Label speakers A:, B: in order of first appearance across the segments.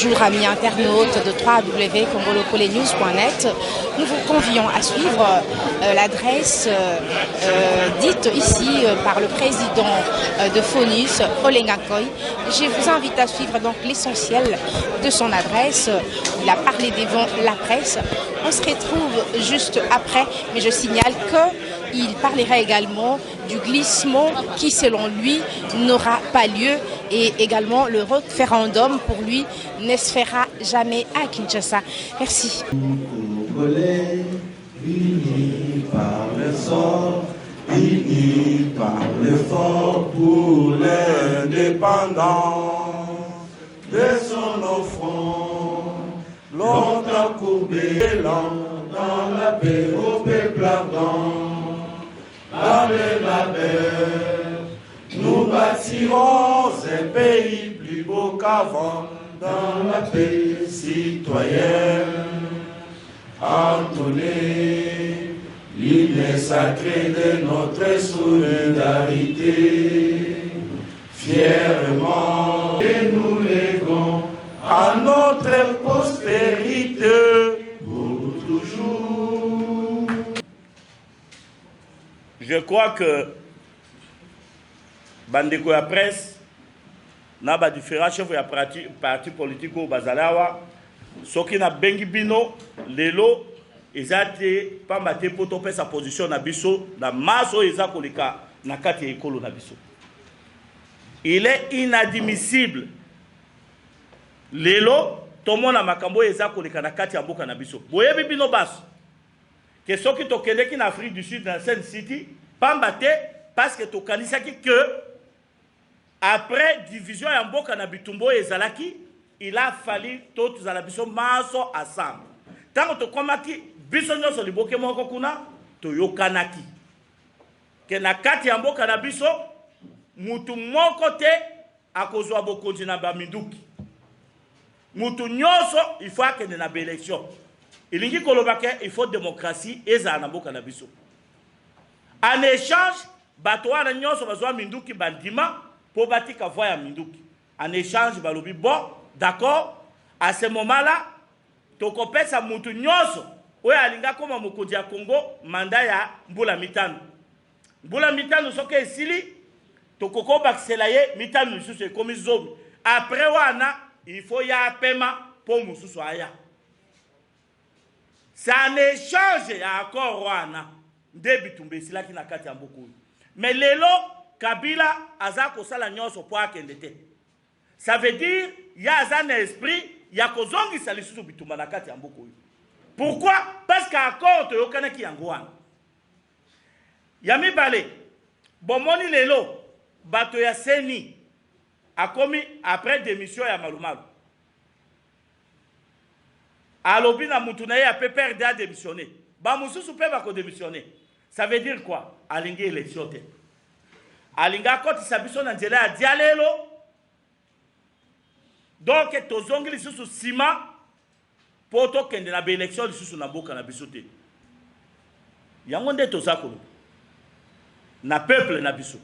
A: Bonjour amis internautes de www.congolocolenews.net. Nous vous convions à suivre l'adresse dite ici par le président de FONUS, Olengakoy. Je vous invite à suivre donc l'essentiel de son adresse. Il a parlé devant la presse. On se retrouve juste après, mais je signale qu'il parlera également du glissement qui, selon lui, n'aura pas lieu, et également le référendum, pour lui, ne se fera jamais à Kinshasa. Merci.
B: Unis par le sort, unis par l'effort pour l'indépendance de son offrant, longtemps courbé dans la paix au peuple ardent. La belle, nous bâtirons un pays plus beau qu'avant, dans la paix citoyenne. Entonner l'hymne sacré de notre solidarité, fièrement, et nous léguons à notre postérité pour toujours.
C: Je crois que bandeko ya presse na ba différents chefs ya parti politique au bazalawa soki na bengi bino lelo ezate pamba te poto pesa position na biso na maso eza koleka na kati ekolo na biso. Il est inadmissible lelo tomona makambo eza koleka na kati ya mboka na biso. Boyebi bino baso que soki tokendeki na Afrique du Sud dans Sen City pamba te parce que tokanisaki que après division ya mboka na bitumbo ezalaki, il a fallu tout za la biso maso ensemble. Tant que komaki biso nyonso liboke moko kuna toyokanaki ke na kati ya mboka na biso mutu moko te akozwa bokonzi na baminduki. Mutu nyonso il faut akende na élection. Ilingi kolobake il faut démocratie eza na mboka na biso. En échange bato wana nyonso bazwa minduki bandima po batika voya minduki. En échange balobi bon, d'accord, à ce moment-là tokopesa mutu nyonso oyo alinga koma mokonzi ya Congo manda ya mbula mitano. Mbula mitano soke esili tokoko bakisela ye mitano lisusu ekomi zomi. Après wana il faut ya pema po mususu aya. C'est un échange ya accord wana nde bitumba esilaki na kati ya mboka oyo. Mais lelo Kabila aza kosala nyonso po akende te. Ça veut dire il y a un esprit ya kozongisa lisusu bitumba na kati ya mboka oyo. Pourquoi? Parce qu'accord toyokanaki yango wana. Ya mibale bomoni lelo bato ya seni akomi après démission ya Malumalu. Alobi na mutu na ye a PPRD a démissionné. Ba mususu pe bako démissionné. Ça veut dire quoi? Alingi élection te. Alinga koti sabiso na nzela ya dialelo. Donc tozongi lisusu sima poto kende na élection lisusu na mboka na biso te. Yango nde tozakolo. Na peuple na biso.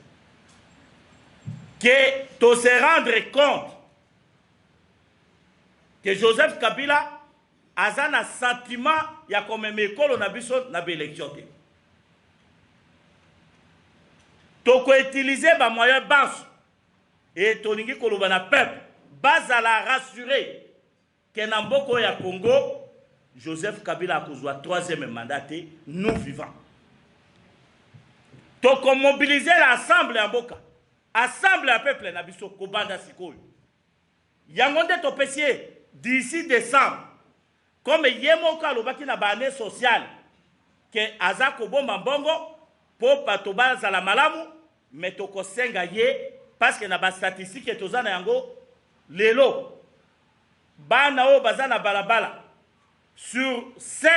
C: Que to se rendre compte que Joseph Kabila aza na sentiment ya komeme ekolo na biso na élection te. Toko utiliser ba moyen basse et tolingi koloba na peuple bazala rassuré que na mboko ya Congo Joseph Kabila a kozwa troisième mandat te, nous vivants. Toko mobiliser l'assemblée ya mboka, assemblée ya peuple na biso kobanda sikoyo. Yango nde topesie d'ici décembre. Comme yemoko alobaki na bane social que aza kobomba mbongo po bato bazala malamu, mais toko senga ye parce que na ba statistique tozana yango lelo bana o bazana balabala sur 5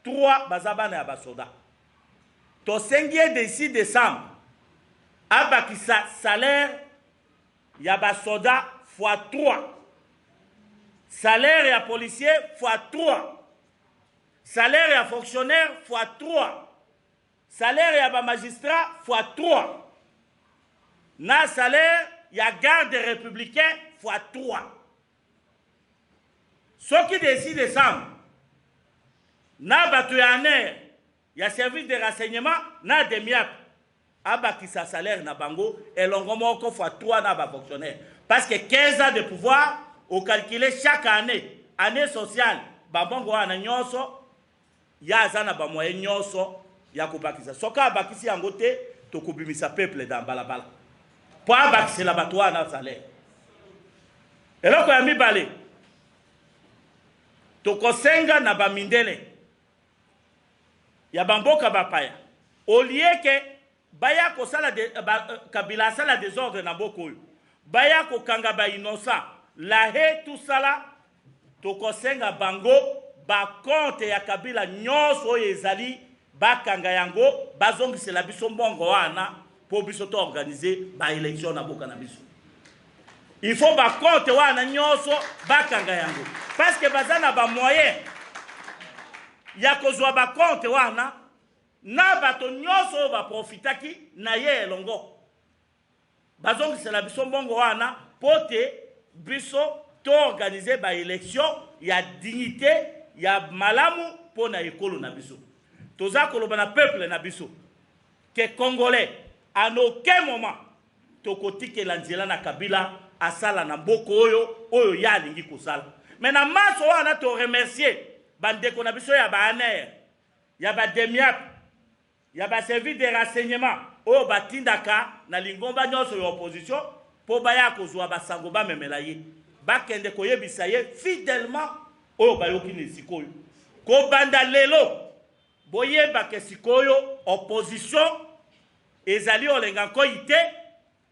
C: 3 bazabana ya basoda. To sengie d'ici décembre abakisa salaire ya basoda fois 3. Salaire ya policier fois 3. Salaire ya fonctionnaire fois 3. Salaire ya ba magistrat fois 3. Na salaire ya garde républicain fois 3. Ceux qui décident décembre, na batu ya aner, ya service de renseignement, na demiap, abaki sa salaire na bango, et l'ongomoko fois 3 na ba fonctionnaire. Parce que 15 ans de pouvoir, au calculer chaque année, année sociale, babongo wana nyonso, ya zana ba moyen nyonso, ya kubakisa. Soka abakisi yango te, to kubimisa peuple dans balabala. Po abakisi la batwa na salaire. Et là, quand il y a tokosenga na bamindele ya bamboka bapaya au lieu que baya ko sala de kabila sala désordre na mboko baya ko kanga ba innocent la he tout sala tokosenga bango ba compte ya kabila nyonso ezali bakanga yango bazongisela biso mbongo wana po biso to organiser ba élection na boka na biso. Il faut ba compte wana nyonso bakanga yango parce que bazana ba moyen ya kozwa ba compte wana na bato nyonso ba profitaki na ye elongo bazongisela biso mbongo wana pote biso to organiser ba élection ya dignité ya malamu po na ekolo na biso toza koloba na peuple na biso que congolais en aucun moment tokotikela nzela na kabila asala na mboko oyo ya alingi kosala. Mais na maso wana to remercier bandeko na biso ya ba aner, ya ba demiap, ya ba service de renseignement oyo batindaka na lingomba nyonso ya opposition po baya kozwa basango ba memela ye. Bakende koyebisa ye fidèlement oyo bayoki ni sikoyo. Ko banda lelo boyeba ke sikoyo opposition ezali olenga koite,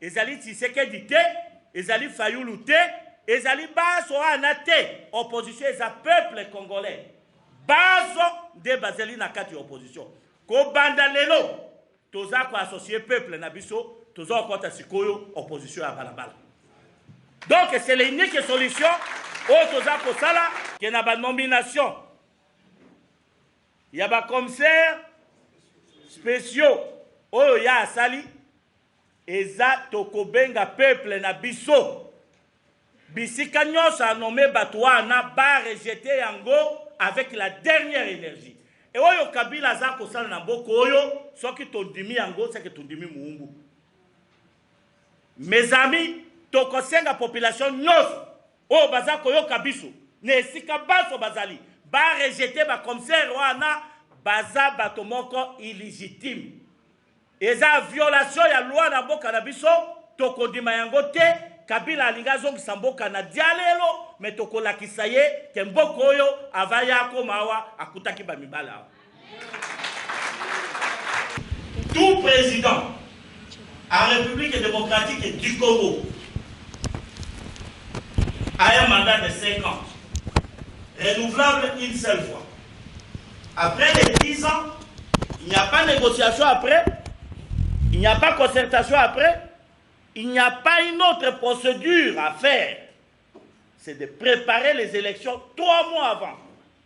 C: ezali Tshisekedi te, ezali Fayulu te, ezali baso anate opposition eza peuple congolais baso de bazeli na kati opposition ko banda lelo toza ko associer peuple na biso toza kota sikoyo opposition ya balabala. Donc c'est l'unique solution au toza ko sala ke na ba nomination ya ba commissaire spéciaux oyo ya asali eza tokobenga peuple na biso bisika nyonso a nommé bato wana ba rejeter yango avec la dernière énergie. Et oyo kabila za kosala na mboko oyo soki tondimi yango c'est que tondimi muumbu. Mes amis, tokosenga population nyonso oyo baza koyoka biso na esika baso bazali ba rejeter ba commissaire wana baza bato moko illégitime. Eza violation ya loi na mboka na biso tokondima yango te. Kabila alinga zongisa mboka na dialelo me tokolakisa ye ke mboko oyo avaya komawa akutaki ba mibala. Tout président en République démocratique du Congo a un mandat de 5 ans renouvelable une seule fois. Après les 10 ans, il n'y a pas de négociation après, il n'y a pas de concertation après. Il n'y a pas une autre procédure à faire. C'est de préparer les élections 3 mois avant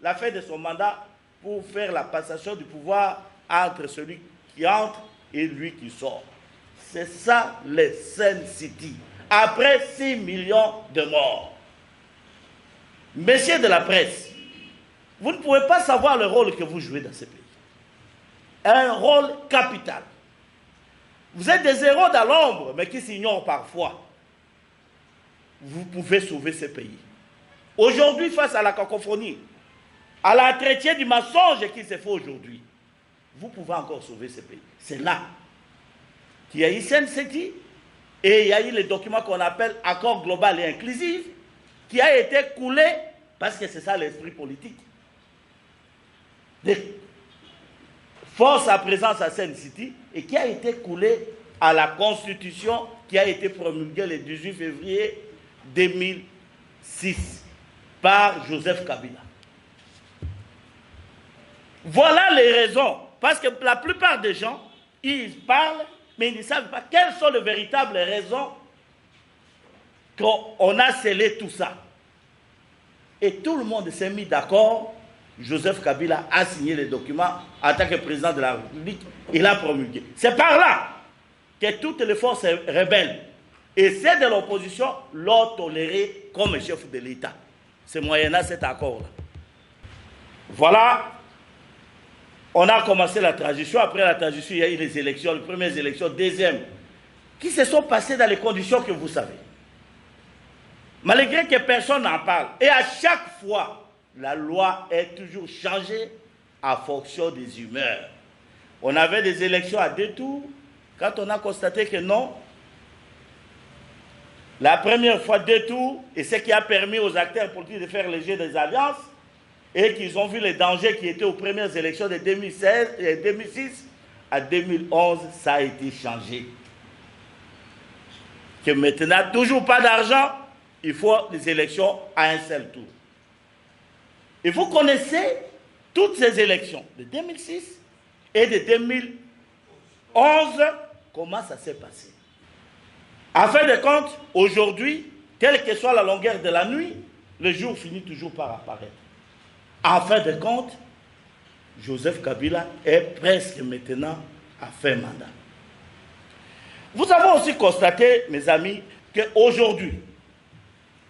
C: la fin de son mandat pour faire la passation du pouvoir entre celui qui entre et lui qui sort. C'est ça les Sun City. Après 6 millions de morts. Messieurs de la presse, vous ne pouvez pas savoir le rôle que vous jouez dans ce pays. Un rôle capital. Vous êtes des héros dans l'ombre, mais qui s'ignorent parfois. Vous pouvez sauver ce pays. Aujourd'hui, face à la cacophonie, à l'entretien du mensonge qui se fait aujourd'hui, vous pouvez encore sauver ce pays. C'est là qu'il y a eu SENSETI et il y a eu le document qu'on appelle Accord global et inclusif qui a été coulé, parce que c'est ça l'esprit politique, des forces à présence à SENSETI et qui a été coulé à la Constitution qui a été promulguée le 18 février 2006 par Joseph Kabila. Voilà les raisons, parce que la plupart des gens, ils parlent, mais ils ne savent pas quelles sont les véritables raisons qu'on a scellé tout ça. Et tout le monde s'est mis d'accord. Joseph Kabila a signé les documents en tant que président de la République. Il a promulgué. C'est par là que toutes les forces rebelles et celles de l'opposition l'ont toléré comme chef de l'État. C'est moyennant cet accord-là. Voilà, on a commencé la transition. Après la transition, il y a eu les élections, les premières élections, deuxième, qui se sont passées dans les conditions que vous savez. Malgré que personne n'en parle. Et à chaque fois, la loi est toujours changée en fonction des humeurs. On avait des élections à 2 tours. Quand on a constaté que non, la première fois 2 tours, et ce qui a permis aux acteurs politiques de faire le jeu des alliances, et qu'ils ont vu les dangers qui étaient aux premières élections de 2016 et 2006, à 2011, ça a été changé. Que maintenant, toujours pas d'argent, il faut des élections à un seul tour. Et vous connaissez toutes ces élections de 2006 et de 2011, comment ça s'est passé. En fin de compte, aujourd'hui, quelle que soit la longueur de la nuit, le jour finit toujours par apparaître. En fin de compte, Joseph Kabila est presque maintenant à fin mandat. Vous avez aussi constaté, mes amis, qu'aujourd'hui,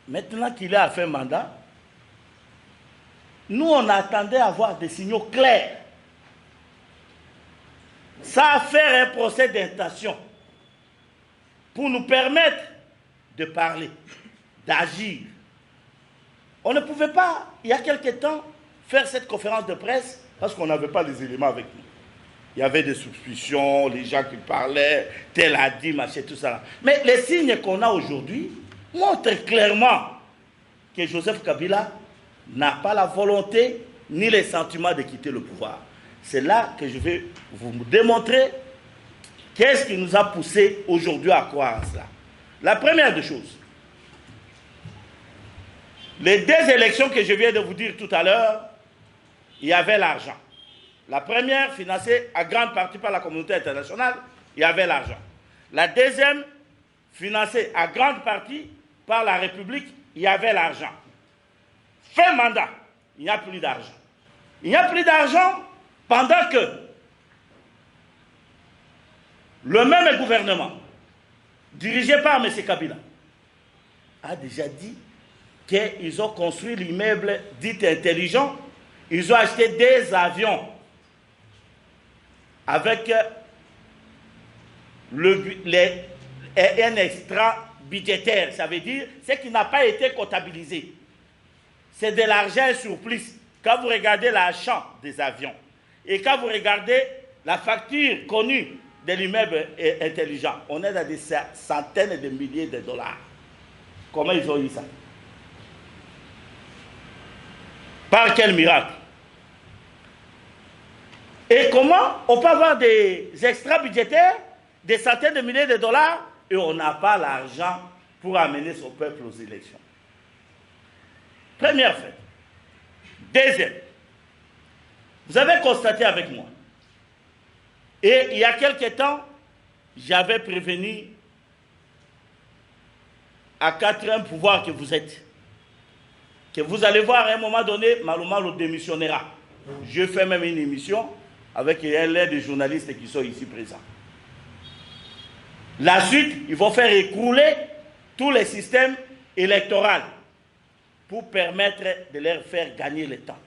C: maintenant qu'il est à fin mandat, nous on attendait à avoir des signaux clairs. Ça a fait un procès d'intention pour nous permettre de parler, d'agir. On ne pouvait pas, il y a quelque temps, faire cette conférence de presse parce qu'on n'avait pas les éléments avec nous. Il y avait des suspicions, les gens qui parlaient, tel a dit, machin, tout ça. Mais les signes qu'on a aujourd'hui montrent clairement que Joseph Kabila n'a pas la volonté ni les sentiments de quitter le pouvoir. C'est là que je vais vous démontrer qu'est-ce qui nous a poussé aujourd'hui à croire à cela. La première des choses, les 2 élections que je viens de vous dire tout à l'heure, il y avait l'argent. La première, financée à grande partie par la communauté internationale, il y avait l'argent. La deuxième, financée à grande partie par la République, il y avait l'argent. Fin mandat, il n'y a plus d'argent. Il n'y a plus d'argent pendant que le même gouvernement, dirigé par M. Kabila, a déjà dit qu'ils ont construit l'immeuble dit intelligent. Ils ont acheté des avions avec un extra budgétaire. Ça veut dire ce qui n'a pas été comptabilisé. C'est de l'argent surplus. Quand vous regardez l'achat des avions et quand vous regardez la facture connue de l'immeuble intelligent, on est dans des centaines de milliers de dollars. Comment ils ont eu ça? Par quel miracle? Et comment on peut avoir des extra budgétaires, des centaines de milliers de dollars, et on n'a pas l'argent pour amener son peuple aux élections? Première fait. Deuxième, vous avez constaté avec moi, et il y a quelque temps, j'avais prévenu à 4e pouvoir que vous êtes, que vous allez voir à un moment donné, Malo Malo démissionnera. Je fais même une émission avec l'aide des journalistes qui sont ici présents. La suite, ils vont faire écrouler tous les systèmes électoraux pour permettre de leur faire gagner le temps.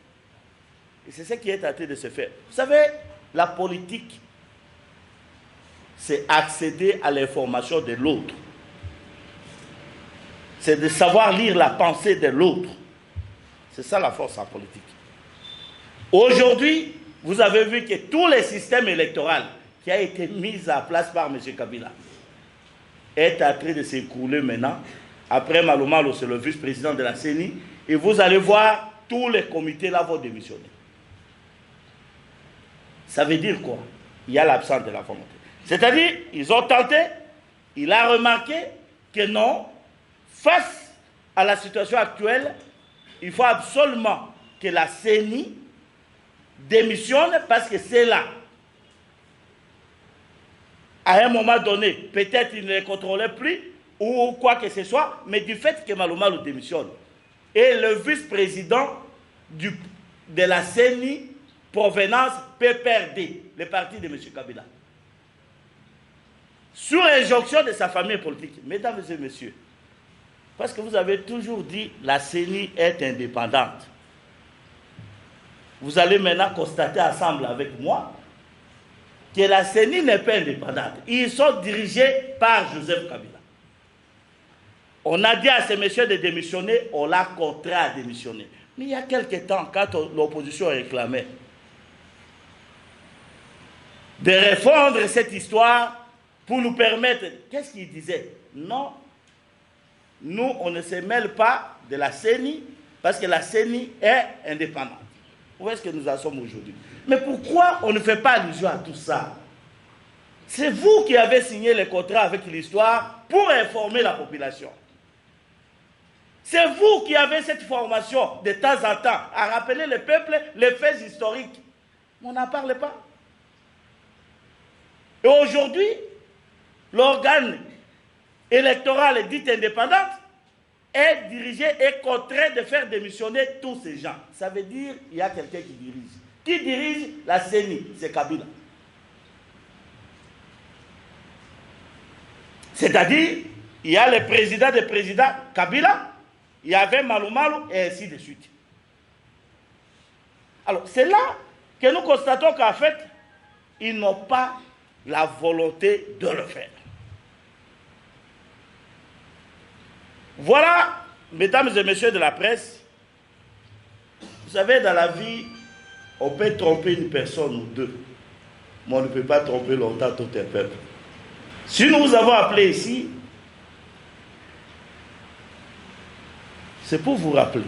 C: Et c'est ce qui est en train de se faire. Vous savez, la politique, c'est accéder à l'information de l'autre. C'est de savoir lire la pensée de l'autre. C'est ça la force en politique. Aujourd'hui, vous avez vu que tous les systèmes électoraux qui a été mis en place par M. Kabila est en train de s'écrouler maintenant. Après Malo Malo, c'est le vice-président de la CENI. Et vous allez voir, tous les comités là vont démissionner. Ça veut dire quoi? Il y a l'absence de la volonté. C'est-à-dire, ils ont tenté, il a remarqué que non, face à la situation actuelle, il faut absolument que la CENI démissionne parce que c'est là. À un moment donné, peut-être il ne les contrôlait plus ou quoi que ce soit, mais du fait que Malo Malo démissionne. Et le vice-président de la CENI, provenance PPRD, le parti de M. Kabila, sous injonction de sa famille politique, mesdames et messieurs, Parce que vous avez toujours dit la CENI est indépendante. Vous allez maintenant constater ensemble avec moi que la CENI n'est pas indépendante. Ils sont dirigés par Joseph Kabila. On a dit à ces messieurs de démissionner, on l'a contraint à démissionner. Mais il y a quelques temps, quand l'opposition réclamait de refondre cette histoire pour nous permettre, qu'est-ce qu'ils disaient? Non, nous, on ne se mêle pas de la CENI parce que la CENI est indépendante. Où est-ce que nous en sommes aujourd'hui? Mais pourquoi on ne fait pas allusion à tout ça? C'est vous qui avez signé le contrat avec l'histoire pour informer la population. C'est vous qui avez cette formation de temps en temps à rappeler le peuple les faits historiques. On n'en parle pas. Et aujourd'hui, l'organe électoral dit indépendante est dirigé et contraint de faire démissionner tous ces gens. Ça veut dire qu'il y a quelqu'un qui dirige. Qui dirige la CENI? C'est Kabila. C'est-à-dire, il y a le président des présidents, Kabila, il y avait Malou Malou, et ainsi de suite. Alors, c'est là que nous constatons qu'en fait, ils n'ont pas la volonté de le faire. Voilà, mesdames et messieurs de la presse, vous savez, dans la vie, on peut tromper une personne ou deux, mais on ne peut pas tromper longtemps tout un peuple. Si nous vous avons appelé ici, c'est pour vous rappeler.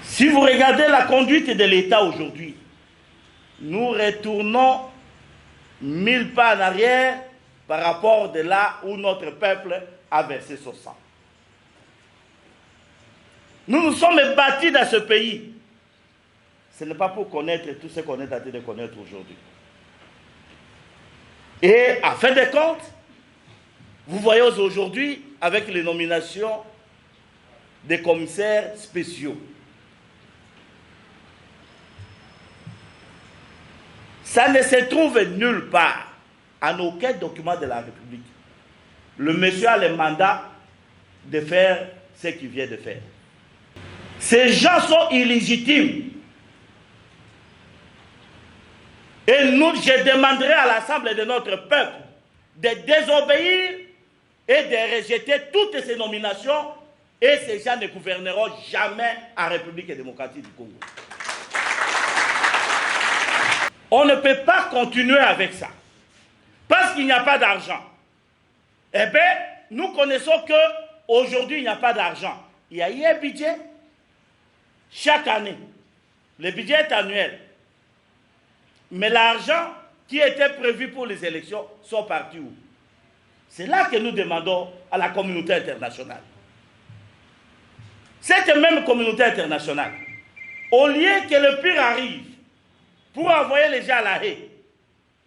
C: Si vous regardez la conduite de l'État aujourd'hui, nous retournons 1000 pas en arrière par rapport de là où notre peuple a versé son sang. Nous nous sommes bâtis dans ce pays. Ce n'est pas pour connaître tout ce qu'on est en train de connaître aujourd'hui. Et à fin de compte, vous voyez aujourd'hui, avec les nominations des commissaires spéciaux, ça ne se trouve nulle part, en aucun document de la République. Le monsieur a le mandat de faire ce qu'il vient de faire. Ces gens sont illégitimes. Et nous, je demanderai à l'Assemblée de notre peuple de désobéir et de rejeter toutes ces nominations, et ces gens ne gouverneront jamais en République démocratique du Congo. On ne peut pas continuer avec ça, parce qu'il n'y a pas d'argent. Eh bien, nous connaissons qu'aujourd'hui, il n'y a pas d'argent. Il y a eu un budget chaque année. Le budget est annuel. Mais l'argent qui était prévu pour les élections sont partis où? C'est là que nous demandons à la communauté internationale. Cette même communauté internationale, au lieu que le pire arrive pour envoyer les gens à la haie,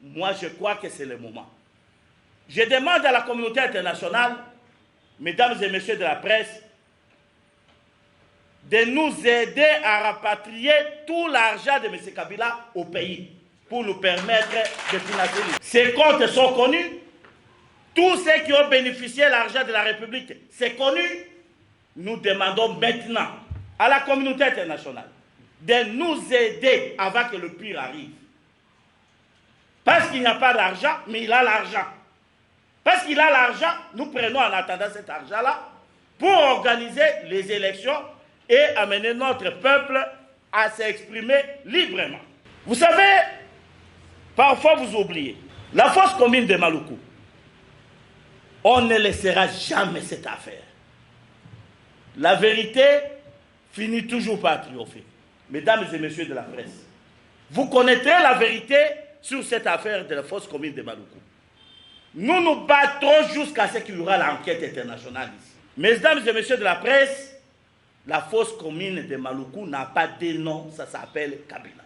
C: moi je crois que c'est le moment. Je demande à la communauté internationale, mesdames et messieurs de la presse, de nous aider à rapatrier tout l'argent de M. Kabila au pays pour nous permettre de financer. Ces comptes sont connus. Tous ceux qui ont bénéficié de l'argent de la République, c'est connu. Nous demandons maintenant à la communauté internationale de nous aider avant que le pire arrive. Parce qu'il n'y a pas d'argent, mais il a l'argent. Parce qu'il a l'argent, nous prenons en attendant cet argent-là pour organiser les élections et amener notre peuple à s'exprimer librement. Vous savez, parfois vous oubliez, la fosse commune de Maluku, on ne laissera jamais cette affaire. La vérité finit toujours par triompher. Mesdames et messieurs de la presse, vous connaîtrez la vérité sur cette affaire de la fosse commune de Maluku. Nous nous battrons jusqu'à ce qu'il y aura l'enquête internationale ici. Mesdames et messieurs de la presse, la fosse commune de Maluku n'a pas de nom, ça s'appelle Kabila.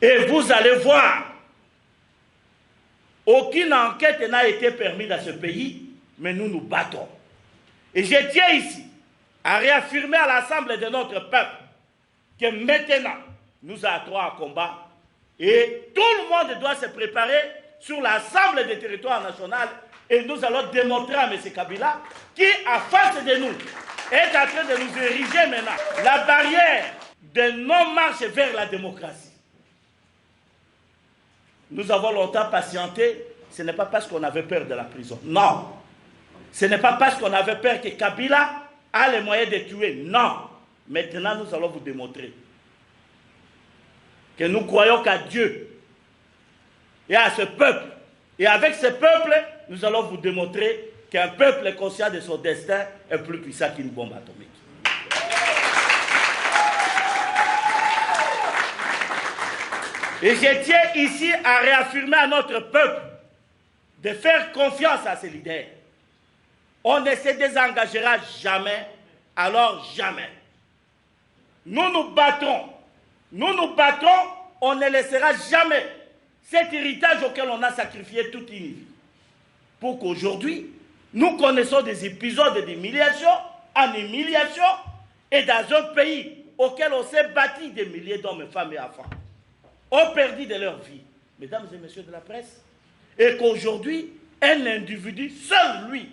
C: Et vous allez voir, aucune enquête n'a été permise dans ce pays, mais nous nous battons. Et je tiens ici à réaffirmer à l'Assemblée de notre peuple que maintenant, nous avons à combat et tout le monde doit se préparer sur l'ensemble des territoires nationaux et nous allons démontrer à M. Kabila qui, à face de nous, est en train de nous ériger maintenant la barrière de non-marche vers la démocratie. Nous avons longtemps patienté, ce n'est pas parce qu'on avait peur de la prison. Non. Ce n'est pas parce qu'on avait peur que Kabila a les moyens de tuer. Non. Maintenant, nous allons vous démontrer que nous croyons qu'à Dieu et à ce peuple. Et avec ce peuple, nous allons vous démontrer qu'un peuple conscient de son destin est plus puissant qu'une bombe atomique. Et je tiens ici à réaffirmer à notre peuple de faire confiance à ses leaders. On ne se désengagera jamais, alors jamais. Nous nous battrons, on ne laissera jamais cet héritage auquel on a sacrifié toute une vie. Pour qu'aujourd'hui, nous connaissons des épisodes d'humiliation en humiliation et dans un pays auquel on s'est bâti des milliers d'hommes, femmes et enfants ont perdu de leur vie, mesdames et messieurs de la presse, et qu'aujourd'hui, un individu, seul lui,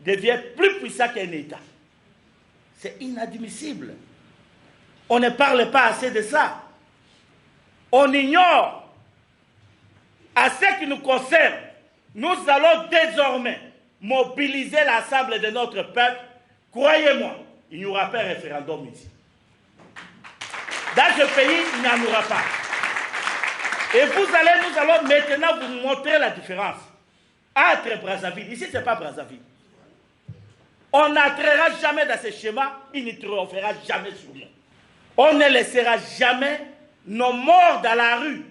C: devient plus puissant qu'un État. C'est inadmissible. On ne parle pas assez de ça. On ignore. À ce qui nous concerne, nous allons désormais mobiliser l'ensemble de notre peuple. Croyez-moi, il n'y aura pas de référendum ici. Dans ce pays, il n'y en aura pas. Et nous allons maintenant vous montrer la différence entre Brazzaville. Ici, ce n'est pas Brazzaville. On n'entrera jamais dans ce schéma, il ne triomphera jamais sur nous. On ne laissera jamais nos morts dans la rue.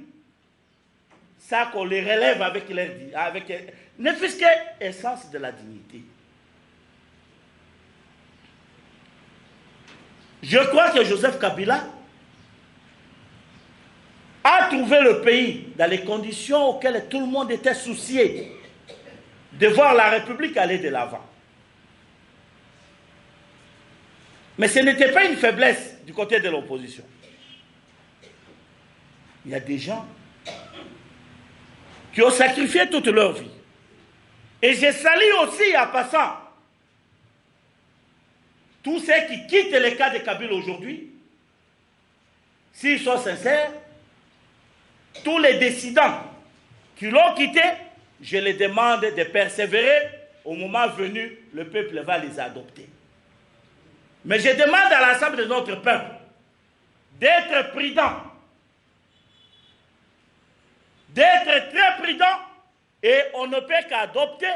C: Ça qu'on les relève avec ne fût-ce que l'essence de la dignité. Je crois que Joseph Kabila a trouvé le pays dans les conditions auxquelles tout le monde était soucié de voir la République aller de l'avant. Mais ce n'était pas une faiblesse du côté de l'opposition. Il y a des gens qui ont sacrifié toute leur vie. Et je salue aussi en passant tous ceux qui quittent le cas de Kabila aujourd'hui, s'ils sont sincères, tous les dissidents qui l'ont quitté, je les demande de persévérer. Au moment venu, le peuple va les adopter. Mais je demande à l'ensemble de notre peuple d'être prudent, d'être très prudent, et on ne peut qu'adopter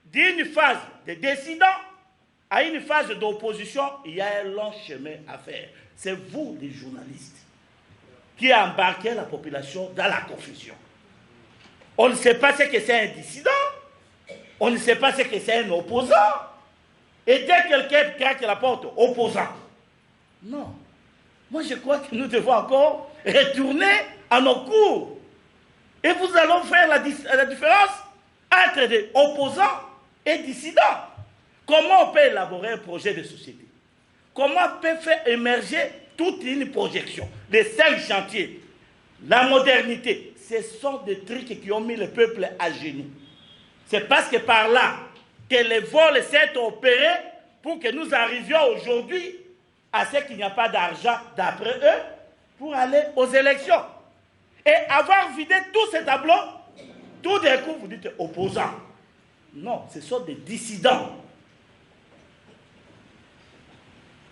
C: d'une phase de dissident à une phase d'opposition. Il y a un long chemin à faire. C'est vous, les journalistes, qui embarquez la population dans la confusion. On ne sait pas ce que c'est un dissident, on ne sait pas ce que c'est un opposant, et dès que quelqu'un craque la porte, opposant. Non. Moi, je crois que nous devons encore retourner à nos cours. Et vous allons faire la différence entre des opposants et dissidents. Comment on peut élaborer un projet de société? Comment on peut faire émerger toute une projection? Les 5 chantiers, la modernité, ce sont des trucs qui ont mis le peuple à genoux. C'est parce que par là que les vols s'est opéré pour que nous arrivions aujourd'hui à ce qu'il n'y a pas d'argent d'après eux pour aller aux élections. Et avoir vidé tous ces tableaux, tout d'un coup vous dites opposants. Non, ce sont des dissidents.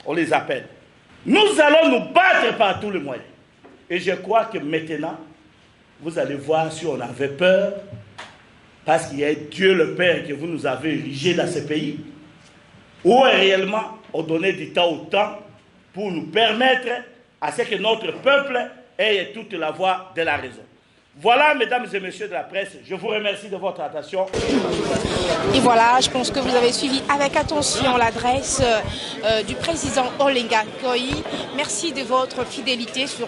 C: On les appelle. Nous allons nous battre par tous les moyens. Et je crois que maintenant, vous allez voir si on avait peur, parce qu'il y a Dieu le Père que vous nous avez érigé dans ce pays, ou réellement on donnait du temps au temps pour nous permettre à ce que notre peuple ait toute la voix de la raison. Voilà, mesdames et messieurs de la presse, je vous remercie de votre attention.
A: Et voilà, je pense que vous avez suivi avec attention l'adresse du président Olenga Koyi. Merci de votre fidélité sur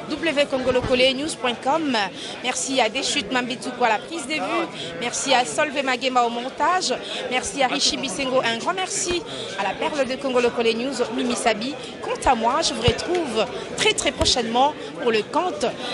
A: www.congolocolenews.com. Merci à Deschutes Mambitsuko à la prise de vue. Merci à Solve Magema au montage. Merci à Rishi Bisengo. Un grand merci à la perle de Congolo Cole News, Mimi Sabi. Quant à moi, je vous retrouve très prochainement pour le compte